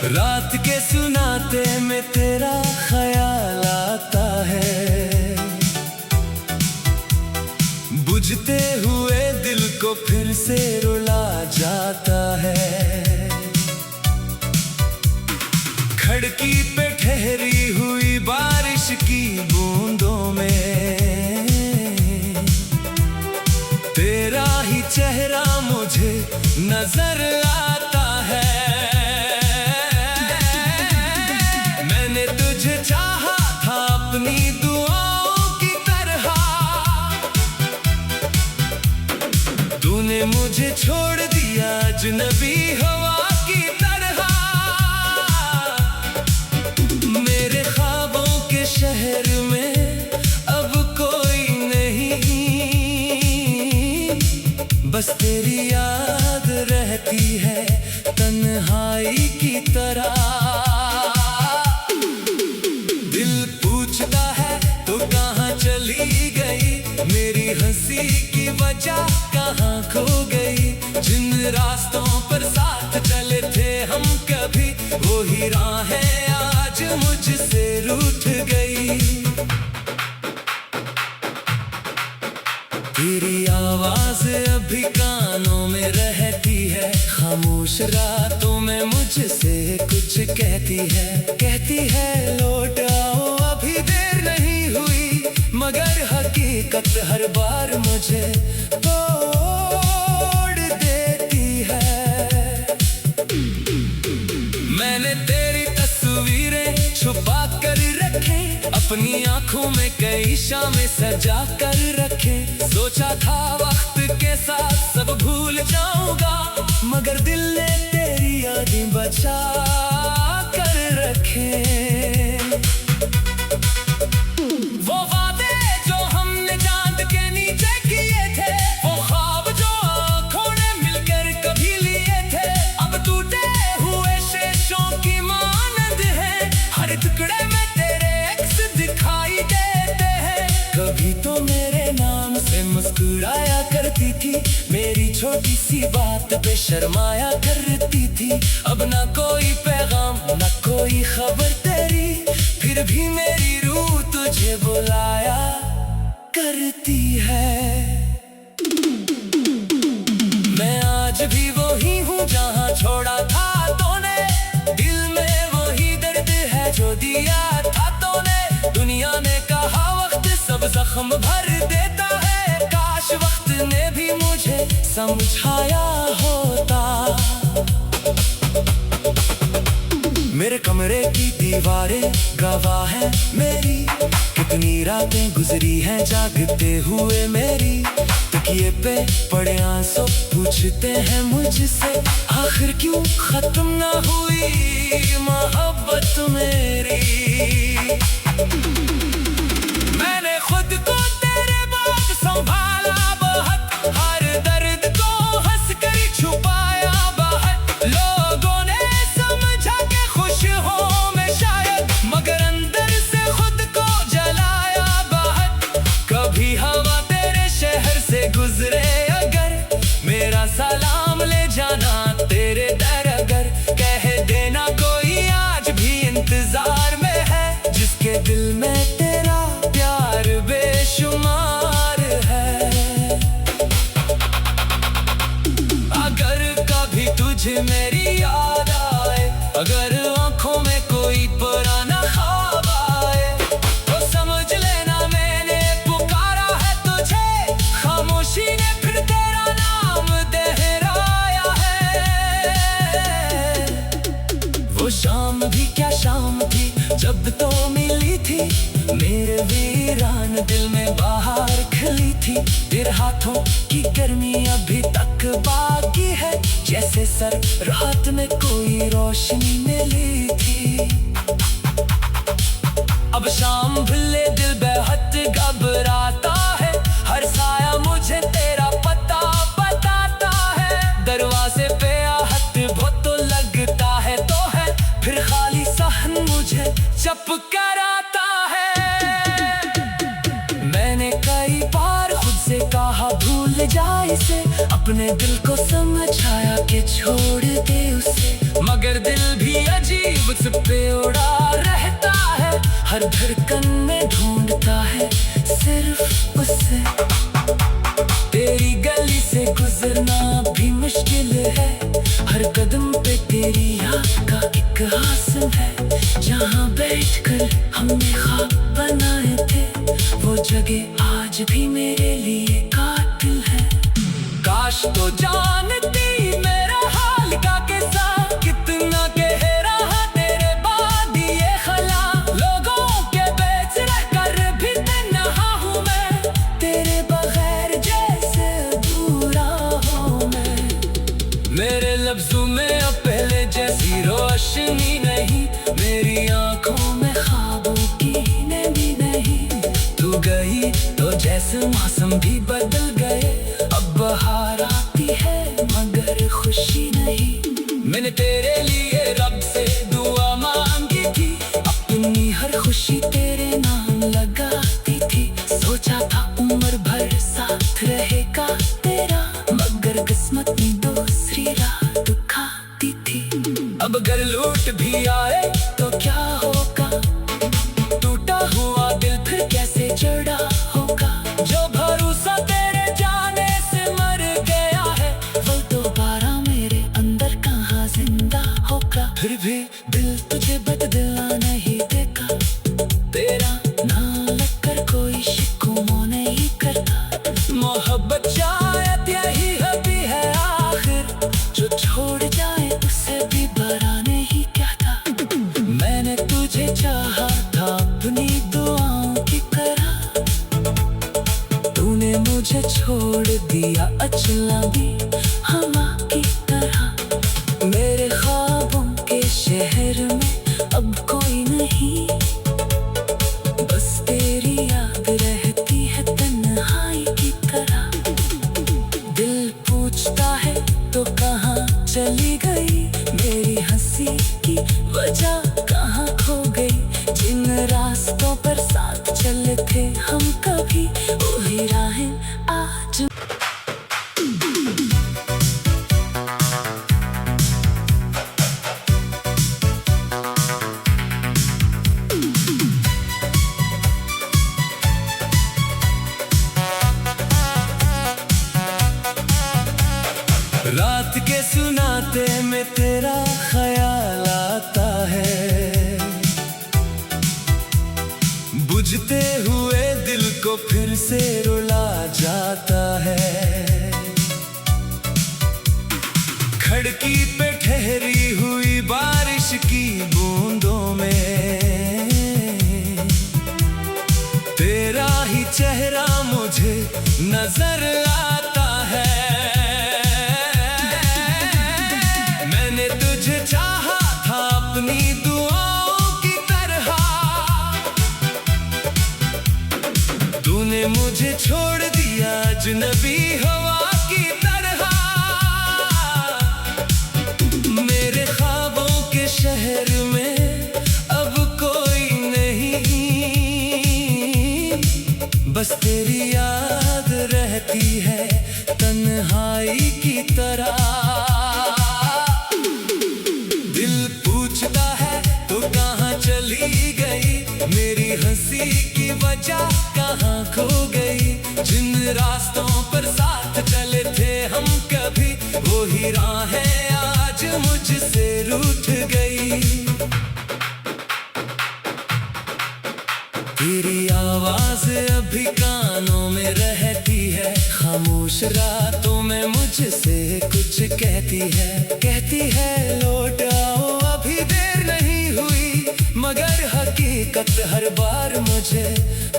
रात के सुनाते में तेरा ख्याल आता है, बुझते हुए दिल को फिर से रुला जाता है। खिड़की पे ठहरी हुई बारिश की बूंदों में तेरा ही चेहरा मुझे नजर आता है। मैंने तुझे चाहा था अपनी दुआओं की तरह, तूने मुझे छोड़ दिया अजनबी हवा की तरह। मेरे ख्वाबों के शहर में अब कोई नहीं, बस तेरी याद रहती है तन्हाई की तरह। दिल पूछता है तो कहाँ चली गई, मेरी हंसी की वजह कहाँ खो गई। जिन रास्तों पर साथ चले थे हम कभी, वो ही राहें आज मुझसे रूठ गई। तेरी आवाज अभी कानों में रहती है, खामोश रातों में मुझसे कुछ कहती है लौट आओ अभी देर नहीं हुई। मगर हकीकत हर बार मुझे तोड़ देती है। मैंने तेरी तस्वीरें छुपा कर रखे, अपनी आंखों में कई शामें सजा कर रखे। सोचा था वक्त के साथ सब भूल जाऊंगा, मगर दिल ने तेरी यादें बचा कर रखे। वो वादे जो हमने चांद के नीचे किए थे, वो ख्वाब जो आंखों ने मिलकर कभी लिए थे, अब टूटे हुए शीशों की मानंद है। हर टुकड़े में तेरे अक्स दिखाई देते हैं। कभी तो मेरे नाम से मुस्कुराया करती थी, मेरी छोटी सी बात पे शर्माया करती थी। अब ना कोई पैगाम ना कोई खबर तेरी, फिर भी मेरी रूह तुझे बुलाया करती है। मैं आज भी वही हूँ जहाँ छोड़ा था तूने, दिल में वही दर्द है जो दिया था तूने। दुनिया ने कहा वक्त सब जख्म भर देता है, काश वक्त ने भी मुझे समझाया होता। मेरे कमरे की दीवारें गवाह है मेरी, कितनी रातें गुजरी हैं जागते हुए मेरी। तकिए पे पड़े आंसू पूछते हैं मुझसे, आखिर क्यों खत्म ना हुई मोहब्बत मेरी। मैंने खुद को तेरे बाद संभाला बहुत, हर दर्द को हंस कर छुपाया बहुत। लोगों ने समझा के खुश हो मैं शायद, मगर अंदर से खुद को जलाया बहुत। कभी हवा तेरे शहर से गुजरे अगर, मेरा सलाम ले जाना तेरे दर अगर। कह देना कोई आज भी इंतजार में है, जिसके दिल में तेरा प्यार बेशुमार है। अगर कभी तुझे मेरी याद आए, अगर आंखों में कोई पुराना ख्वाब आए, तो समझ लेना मैंने पुकारा है तुझे। खामोशी ने फिर तेरा नाम दोहराया है। वो शाम भी क्या शाम थी जब तो मिली थी, मेरे वीरान दिल में बाहर खिली थी। तेरे हाथों की गर्मी अभी तक बाकी है, जैसे सर रात में कोई रोशनी मिली थी। अब शाम भले दिल बेहद घबराता है, हर साया मुझे तेरा पता बताता है। दरवाजे पे आहट बहुत तो लगता है तो है, फिर खाली सहन मुझे चप कराता है। मैंने कई बार खुद से कहा भूल जा इसे, अपने दिल को समझाया कि छोड़ दे उसे, मगर दिल भी अजीब हर कदम पे तेरी याद का एक हासिल है। जहाँ बैठकर हमने ख्वाब बनाए थे, वो जगह आज भी मेरे लिए कातिल है। काश तो जानती मेरा हाल का कैसा, कितना गहरा है तेरे बाद ये खला। लोगों के बीच रहकर भी तन्हा हूँ मैं, तेरे बगैर जैसे अधूरा हूँ मैं। मेरे लफ्जों में अब पहले जैसी रोशनी नहीं, मेरी आंखों में ख्वाबों की नमी नहीं। तू गई तो जैसे मौसम भी बदल गए, अब बहार आती है मगर खुशी नहीं। मैंने तेरे लिए रब से दुआ मांगी थी, अपनी हर खुशी तेरे नाम लगाती थी। सोचा था उम्र भर साथ रहेगा तेरा, मगर किस्मत ने दूसरी राह दिखाती थी। अब अगर लूट भी आए तो क्या होगा, टूटा हुआ दिल फिर कैसे जुड़ा होगा। जो भरोसा तेरे जाने से मर गया है, वो दोबारा मेरे अंदर कहाँ जिंदा होगा। फिर भी दिल तुझे बदला नहीं देगा, तेरा नाम लगकर कोई शिकवा नहीं करता। मोहब्बत शायद यही हबी है आखिर, जो छोड़ जाए उसे भी बरा नहीं कहता। मैंने तुझे चाहा था अपनी दुआओं की तरह, तूने मुझे छोड़ दिया अचला भी हवा की तरह। मेरे ख्वाबों के शहर में अब कोई नहीं, बस तेरी याद रहती है तन्हाई की तरह। दिल पूछता है तो कहाँ चली गई, मेरी हंसी की वजह कहाँ खो गई। जिन रास्तों पर साथ चले थे हम कभी, वही राहें आज। रात के सुनाते में तेरा ख्याल आता है, बुझते हुए दिल को फिर से रुला जाता है। खिड़की पे ठहरी हुई बारिश की बूंदों में, तेरा ही चेहरा मुझे नजर आता है। मैंने तुझे चाहा था अपनी दुआओं की तरह, तूने मुझे छोड़ दिया अजनबी हवा की तरह। मेरे ख्वाबों के शहर में अब कोई नहीं, बस तेरी याद रहती है तन्हाई की तरह। दिल पूछता है तो कहाँ चली गई, मेरी हंसी की वजह कहाँ खो गई। जिन रास्तों पर साथ चले थे हम कभी, वो ही राहें आज मुझसे रूठ गई। तेरी आवाज अभी कानों में रहती है, खामोश रातों में मुझसे कुछ कहती है लौट आओ अभी देर नहीं हुई। मगर हकीकत हर बार मुझे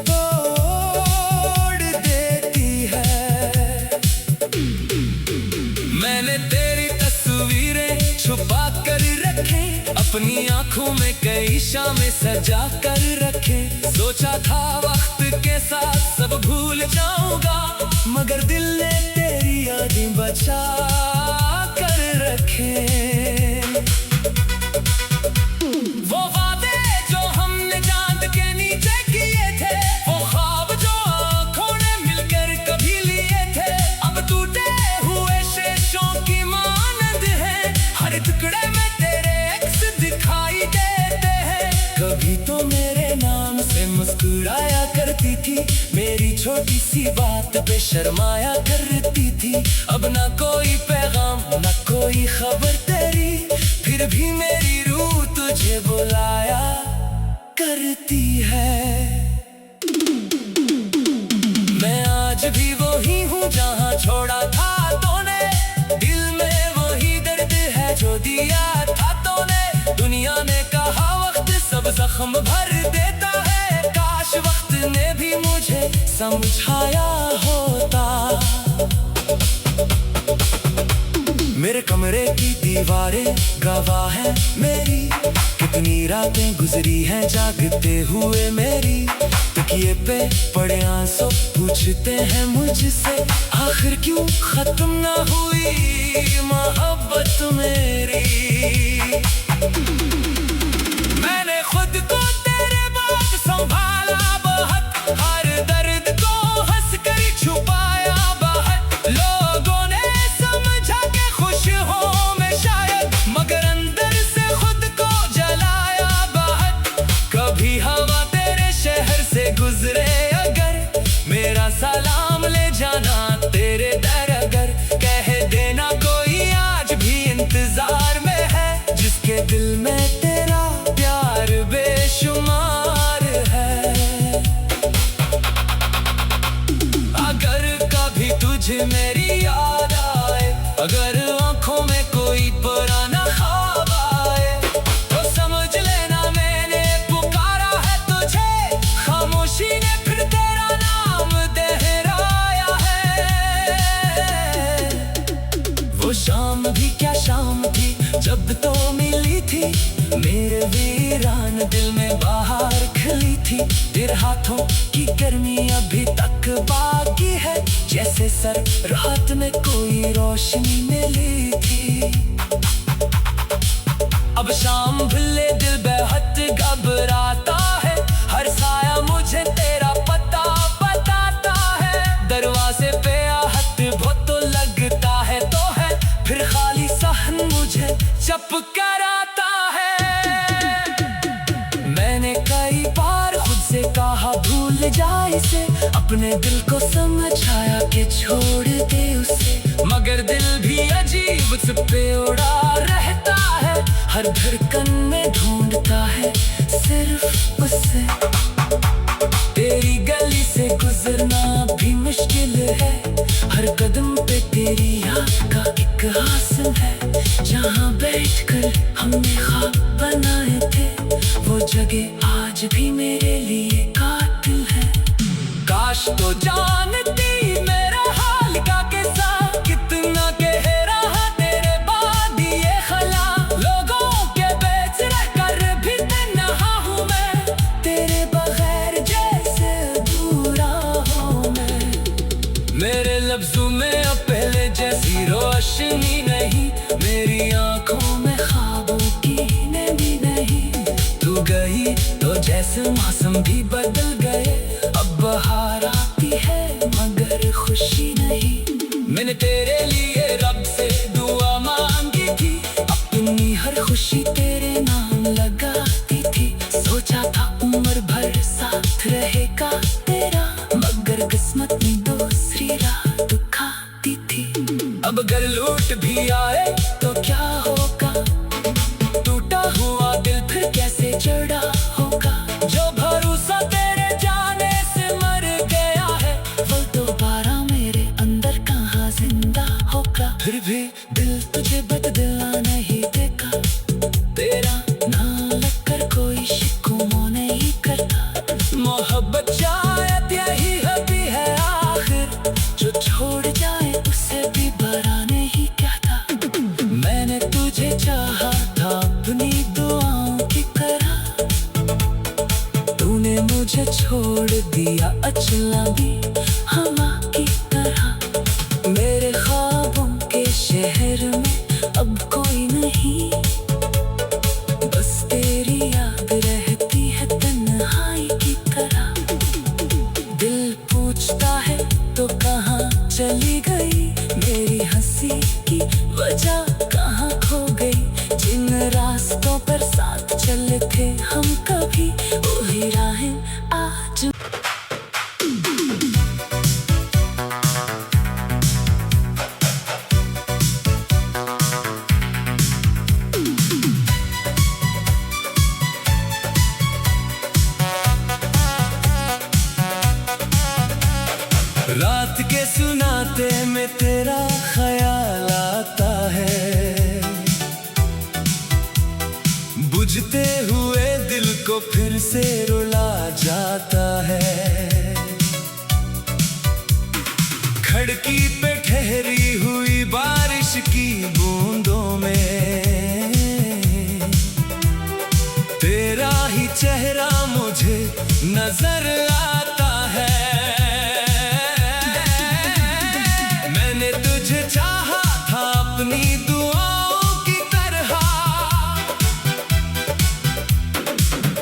तोड़ देती है। मैंने तेरी तस्वीरें छुपा कर रखे, अपनी आंखों में कई शामें सजा कर रखे। सोचा था वक्त के साथ सब भूल जाऊंगा, मगर दिल ने तेरी यादें बचा कर रखे। वो वादे जो हमने चांद के नीचे किए थे, वो ख्वाब जो आंखों ने मिलकर कभी लिए थे, अब टूटे हुए शेषों की मानंद है। हर टुकड़े में तेरे अक्स दिखाई देते हैं। कभी तो मेरे नाम से मुस्कुराया करती थी, मेरी छोटी सी बात पे शर्माया करती थी। अब ना कोई पैगाम ना कोई खबर फिर भी मेरी रूह तुझे बुलाया करती है। मैं आज भी वही हूँ जहाँ छोड़ा था तूने, दिल में वही दर्द है जो दिया था तूने। दुनिया ने कहा वक्त सब जख्म भर देता है, काश वक्त ने भी मुझे समझाया होता। मेरे कमरे की दीवारें गवाह हैं मेरी, कितनी रातें गुजरी हैं जागते हुए मेरी। तकिए पे पड़े आंसू पूछते हैं मुझसे, आखिर क्यों खत्म ना हुई मोहब्बत मेरी। मैंने खुद को तेरे बाद संभाला बहुत, हर दर्द को हंस कर छुपाया बहुत। लोगों ने समझा के खुश हो मैं शायद, मगर अंदर से खुद को जलाया बहुत। कभी हवा तेरे शहर से गुजरे अगर, मेरा सलाम ले जाना तेरे दर अगर। कह देना कोई आज भी इंतजार में है, जिसके दिल में तेरा प्यार बेशुमार है। अगर कभी तुझे मेरी याद आए, अगर आंखों में कोई पुराना ख्वाब आए, तो समझ लेना मैंने पुकारा है तुझे। खामोशी ने फिर तेरा नाम दोहराया है। वो शाम भी क्या शाम थी जब तो मिली थी, मेरे वीरान दिल में बाहर खिली थी। तेरे हाथों की गर्मी अभी तक बाकी है, जैसे सर रात में कोई रोशनी मिली थी। अब शाम भले दिल बेहद घबराता है, हर साया मुझे तेरा पता बताता है। दरवाजे पे आहट बहुत तो लगता है तो है, फिर खाली सहन मुझे चप कराता है। मैंने कई बार खुद से कहा भूल जा इसे, अपने दिल को समझाया कि छोड़ दे उसे, मगर दिल भी अजीब सा पे उड़ा रहता है। हर धड़कन में ढूंढता है सिर्फ उसे। तेरी गली से गुजरना भी मुश्किल है, हर कदम पे तेरी याद का एक हासिल है। जहाँ बैठकर हमने ख्वाब बनाए थे, वो जगह आज भी मेरे लिए कातिल है। काश तो जानती मेरा हाल का कैसा, कितना गहरा है तेरे बाद ये खला। लोगों के बीच रहकर भी तन्हा हूँ मैं, तेरे बगैर जैसे अधूरा हूँ मैं। मेरे लफ्जों में अब पहले जैसी रोशनी नहीं, मेरी आंखों में ख्वाबों की नींद नहीं। तू गई तो जैसे मौसम भी बदल गए, अब बहार आती है मगर खुशी नहीं। मैंने तेरे लिए रब से दुआ मांगी थी, अपनी हर खुशी तेरे नाम लगाती थी। सोचा था उम्र भर साथ रहेगा तेरा, मगर किस्मत ने दूसरी राह दिखाती थी। अब अगर लूट भी आए तो क्या होगा, टूटा हुआ दिल फिर कैसे जड़ा होगा। जो भरोसा तेरे जाने से मर गया है, वो दोबारा मेरे अंदर कहाँ जिंदा होगा। फिर भी दिल तुझे बदला नहीं देगा, तेरा नाम लगकर कोई शिकवा नहीं करता। मोहब्बत शायद यही हबी है आखिर, जो छोड़ जाए उसे भी भरा नहीं कहता। मैंने तुझे चाहा था अपनी दुआओं की तरह, तूने मुझे छोड़ दिया अचला भी हवा की तरह। मेरे ख्वाबों के शहर में अब कोई नहीं, बस तेरी याद रहती है तन्हाई की तरह। दिल पूछता है तो कहाँ चली गई, मेरी हंसी की वजह कहाँ खो गई। जिन रास्तों पर साथ चले थे हम कभी, वही राहें आज तेरा ख्याल आता है, बुझते हुए दिल को फिर से रुला जाता है। खिड़की पे ठहरी हुई बारिश की बूंदों में तेरा ही चेहरा मुझे नजर आता है। मैंने तुझे चाहा था अपनी दुआओं की तरह,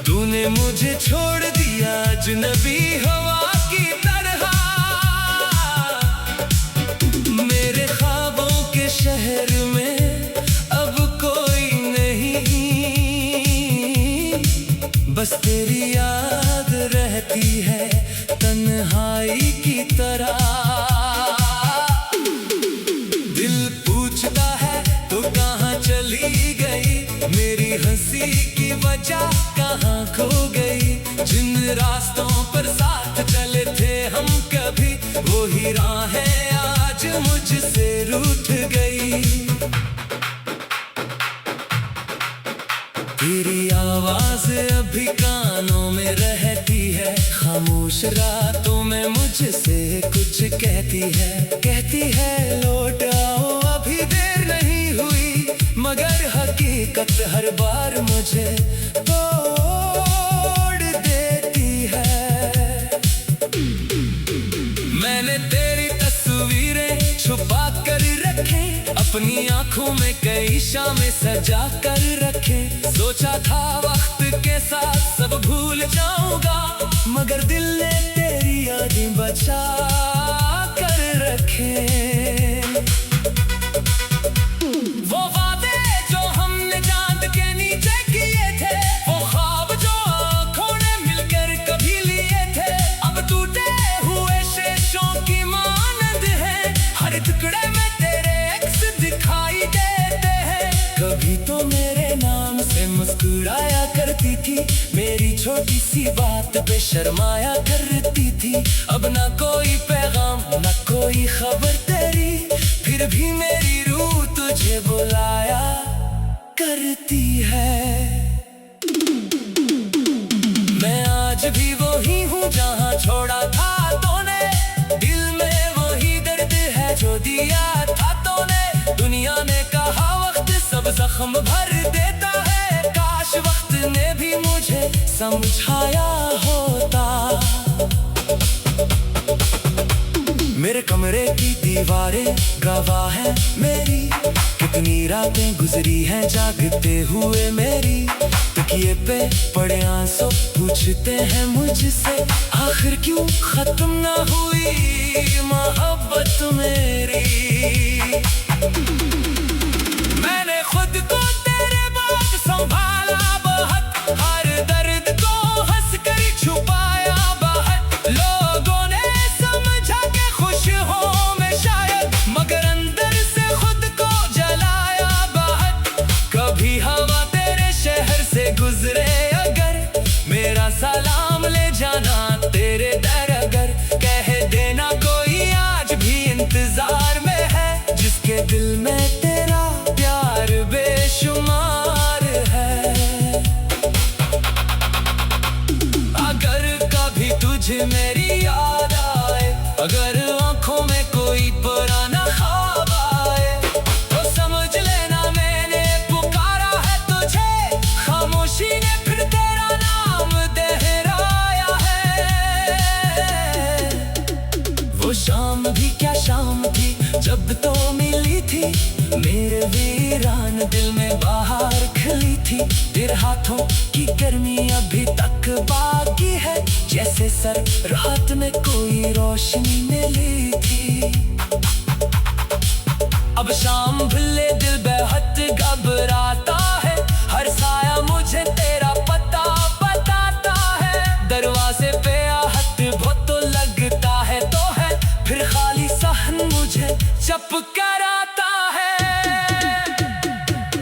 तूने मुझे छोड़ दिया अजनबी हवा की तरह। मेरे ख्वाबों के शहर में अब कोई नहीं, बस तेरी याद रहती है तन्हाई की तरह। दिल पूछता है तो कहाँ चली गई, मेरी हंसी की वजह कहाँ खो गई। जिन रास्तों पर साथ चले थे हम कभी, वो ही राहें आज मुझसे रूठ गई। तेरी आवाज अभी कानों में रहती है, खामोश रातों में मुझसे कुछ कहती है लौट आओ अभी देर नहीं हुई। मगर हकीकत हर बार मुझे तोड़ देती है। मैंने तेरी तस्वीरें छुपा कर रखे, अपनी आंखों में कई शामें सजा कर रखे। सोचा था वक्त के साथ सब भूल जाऊंगा, मगर दिल ने तेरी यादें बचा कर रखे। वो वादे जो हमने चांद के नीचे किए थे, वो ख्वाब जो आँखों ने मिलकर कभी लिए थे, अब टूटे हुए शीशों की मानंद है। हर टुकड़े में तेरे अक्स दिखाई देते हैं। कभी तो मेरे नाम से मुस्कुराया करती थी, मेरी छोटी सी बात पे शर्माया करती थी। अब ना कोई पैगाम ना कोई खबर तेरी, फिर भी मेरी रूह तुझे बुलाया करती है। मैं आज भी वही हूँ जहाँ छोड़ा था तूने, दिल में वही दर्द है जो दिया था तूने। दुनिया ने कहा वक्त सब जख्म भर देता है, काश वक्त ने भी मुझे समझाया होता। मेरे कमरे की दीवारें गवाह हैं मेरी, कितनी रातें गुजरी हैं जागते हुए मेरी। तकिए पे पड़े आंसू पूछते हैं मुझसे, आखिर क्यों खत्म ना हुई मोहब्बत मेरी। मैंने खुद को तेरे बाद संभाला बहुत, हर दर्द को हंस कर छुपाया बहुत। लोगों ने समझा के खुश हो मैं शायद, मगर अंदर से खुद को जलाया बहुत। कभी हवा तेरे शहर से गुजरे अगर, मेरा सलाम ले जाना तेरे दर अगर। कह देना कोई आज भी इंतजार में है, जिसके दिल में तेरा प्यार बेशुमार है। अगर कभी तुझे मेरी याद आए, अगर आंखों में कोई पुराना ख्वाब आए, तो समझ लेना मैंने पुकारा है तुझे। खामोशी ने फिर तेरा नाम दोहराया है। वो शाम भी क्या शाम थी जब तो मिली थी, मेरे वीरान दिल में बाहर खिली थी। तेरे हाथों की गर्मी अभी तक बाकी है, जैसे सर रात में कोई रोशनी ने ली थी। अब शाम भले दिल बेहद घबराता है, हर साया मुझे तेरा पता बताता है। दरवाजे पे आहट बहुत तो लगता है तो है, फिर खाली सहन मुझे चप कराता है।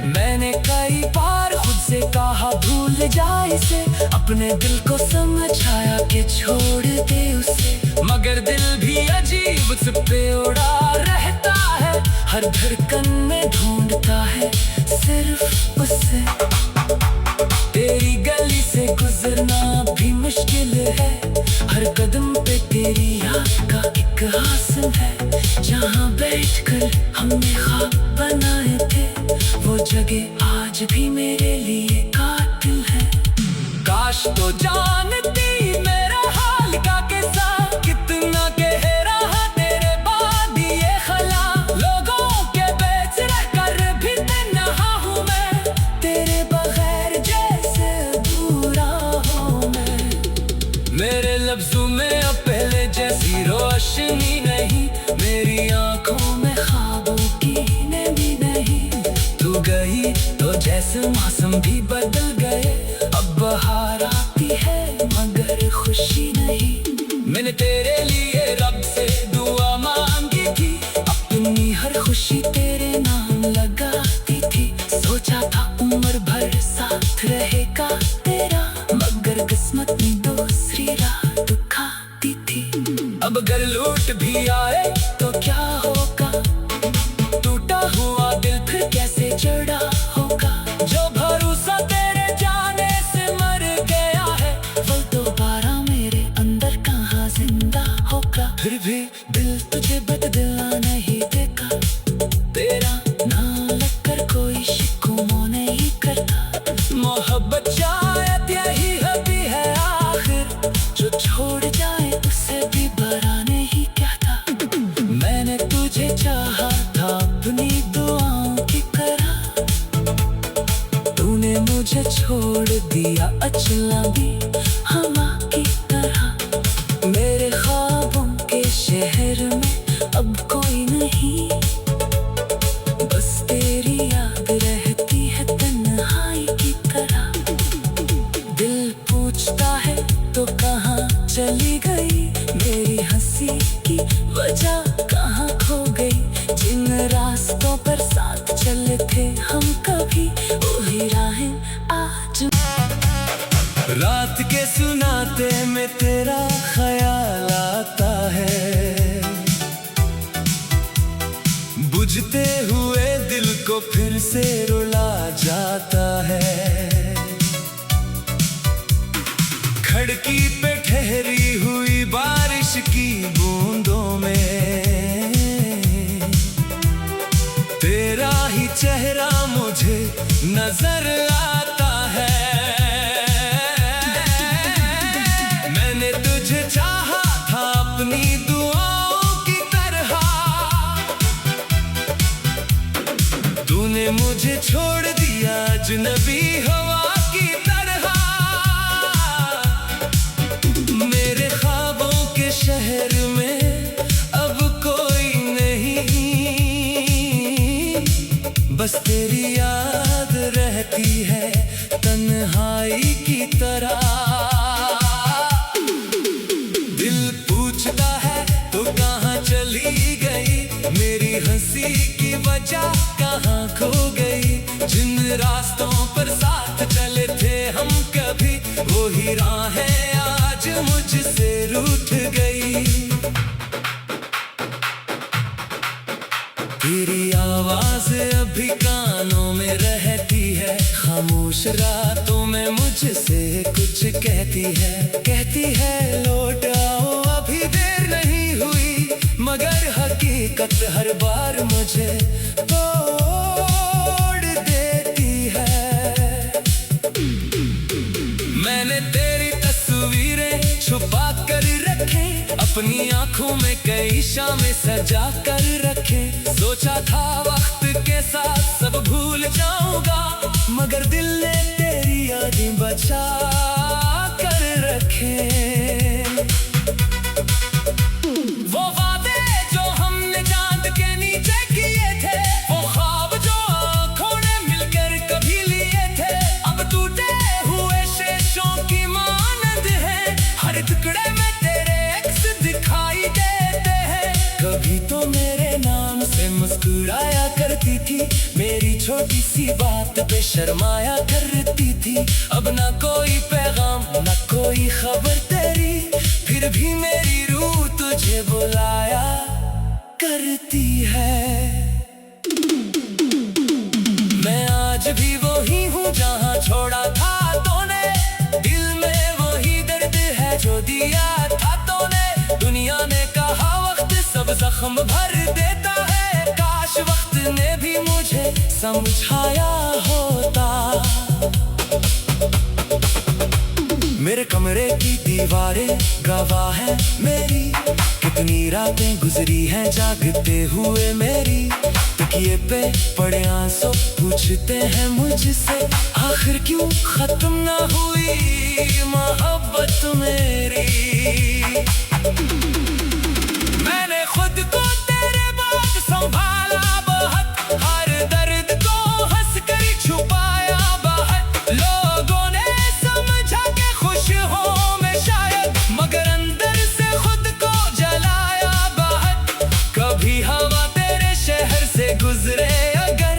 मैंने कई बार खुद से कहा भूल जा इसे, अपने दिल को समझाया कि छोड़ दे उसे, मगर दिल भी अजीब उस पे उड़ा रहता है। हर धड़कन में ढूंढता है सिर्फ उसे। तेरी गली से गुजरना भी मुश्किल है, हर कदम पे तेरी याद का एक हासिल है। जहाँ बैठकर हमने ख्वाब बनाए थे, वो जगह आज भी मेरे लिए कातिल है। काश तो जानती मेरा हाल का कैसा, कितना गहरा है तेरे बाद ये खला। लोगों के बीच रहकर भी तन्हा हूँ मैं, तेरे बगैर जैसे अधूरा हूँ मैं। मेरे लफ्जों में अब पहले जैसी रोशनी नहीं, मेरी आंखों में ख्वाबों की नमी नहीं। तू गई तो जैसे मौसम भी बदल गए, अब बहार आती है मगर खुशी नहीं। मैंने तेरे लिए रब से दुआ मांगी थी, अपनी हर खुशी तेरे नाम लगाती थी। सोचा था उम्र भर साथ रहेगा तेरा, मगर किस्मत ने दूसरी राह दिखाती थी। अब अगर लूट भी आए तो क्या होगा, टूटा हुआ दिल फिर कैसे जड़ा होगा। जो भरोसा तेरे जाने से मर गया है, वो दोबारा मेरे अंदर कहाँ जिंदा होगा। फिर भी दिल तुझे बदला नहीं देगा, तेरा नाम लगकर कोई शिकवा नहीं करता। मोहब्बत शायद यही हबी है आखिर, जो छोड़ जाए उसे भी बरा नहीं कहता। मैंने तुझे चाहा था अपनी दुआओं की तरह, तूने मुझे छोड़ दिया अचला भी हवा की तरह। मेरे ख्वाबों के शहर में अब कोई नहीं, बस तेरी याद रहती है तन्हाई की तरह। दिल पूछता है तो कहाँ चली गई, मेरी हंसी की वजह कहाँ खो गई। जिन रास्तों पर साथ चले थे हम कभी, वही राहें आज। रात के सुनाते में तेरा ख्याल आता है, बुझते हुए दिल को फिर से रुला जाता है। खिड़की पे ठहरी हुई बारिश की बूंदों में, तेरा ही चेहरा मुझे नजर आता है। मैंने तुझे चाहा था अपनी दुआओं की तरह, तूने मुझे छोड़ दिया अजनबी हवा की तरह। मेरे ख्वाबों के शहर में अब कोई नहीं, बस तेरी याद रहती है तन्हाई की तरह। दिल पूछता है तो कहाँ चली गई, मेरी हंसी की वजह कहाँ खो गई। जिन रास्तों पर साथ चले थे हम कभी, वही राहें आज मुझसे रूठ गई। तेरी आवाज अभी कानों में रहती है, खामोश रातों में मुझसे कुछ कहती है लौट आओ अभी देर नहीं हुई। मगर हकीकत हर बार मुझे तोड़ देती है। मैंने तेरी तस्वीरें छुपा कर रखे, अपनी आंखों में कई शामें सजा कर रखे। सोचा था वक्त के साथ सब भूल जाऊंगा, मगर दिल ने तेरी यादें बचा कर रखे। वो वादे जो हमने चांद के नीचे किए थे, वो ख्वाब जो आंखों ने मिलकर कभी लिए थे, अब टूटे हुए शेषों की मानंद है। हर टुकड़े में तेरे अक्स दिखाई देते हैं। कभी तो मेरे नाम से मुस्कुराया करती थी, मेरी छोटी सी बात पे शर्माया करती थी। अब ना कोई पैगाम ना कोई खबर तेरी, फिर भी मेरी रूह बुलाया करती है। मैं आज भी वही हूँ जहाँ छोड़ा था तूने, दिल में वही दर्द है जो दिया था तूने। दुनिया ने कहा वक्त सब जख्म भर देता है, काश वक्त ने भी मुझे समझाया होता। मेरे कमरे की दीवारें गवाह है मेरी, कितनी रातें गुजरी हैं जागते हुए मेरी। तकिए पे पड़े आंसू पूछते हैं मुझसे, आखिर क्यों खत्म ना हुई मोहब्बत मेरी। मैंने खुद को तेरे बाद संभाला बहुत, हर दर्द को हंस कर छुपाया बहुत। लोगों ने समझा के खुश हो मैं शायद, मगर अंदर से खुद को जलाया बहुत। कभी हवा तेरे शहर से गुजरे अगर,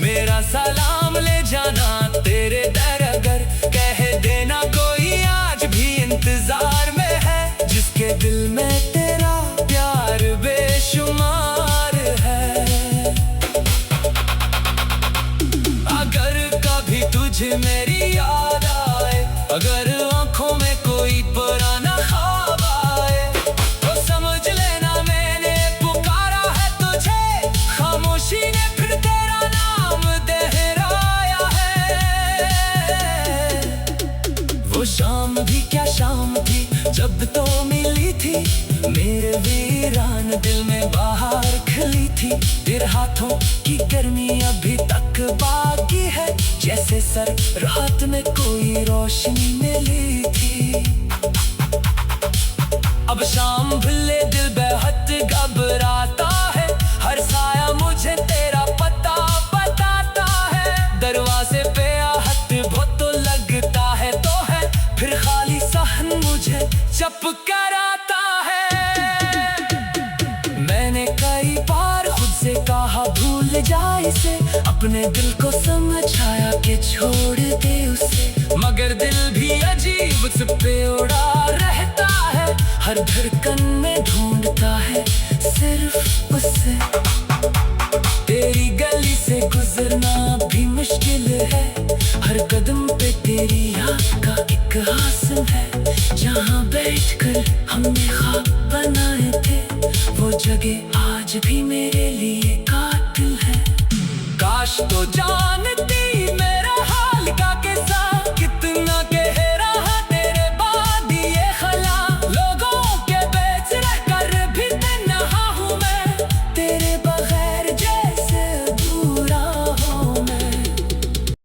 मेरा सलाम ले जाना तेरे दर अगर। कह देना कोई आज भी इंतजार में है, जिसके दिल में तेरा प्यार बेशुमार है। अगर कभी तुझे मेरी याद आए, अगर आंखों में कोई पुराना ख्वाब आए, तो समझ लेना मैंने पुकारा है तुझे। खामोशी ने फिर तेरा नाम दोहराया है। वो शाम भी क्या शाम थी जब तो मिली थी, मेरे वीरान दिल में बाहर खिली थी। तेरे हाथों की गर्मी अभी तक बाकी है, जैसे सर रात में कोई रोशनी मिली थी। अब शाम भले दिल बेहद घबराता है, हर साया मुझे तेरा पता बताता है। दरवाजे पे आहट बहुत तो लगता है तो है, फिर खाली सहन मुझे चप कराता है। मैंने कई बार खुद से कहा भूल जा इसे, अपने दिल को समझाया कि छोड़ दे उसे, मगर दिल भी अजीब सा पे उड़ा रहता है। हर धड़कन में ढूंढता है सिर्फ उसे। तेरी गली से गुजरना भी मुश्किल है, हर कदम पे तेरी याद का एक आसम है। जहाँ बैठकर हमने ख्वाब बनाए थे, वो जगह आज भी मेरे लिए कातिल है। काश तो जानते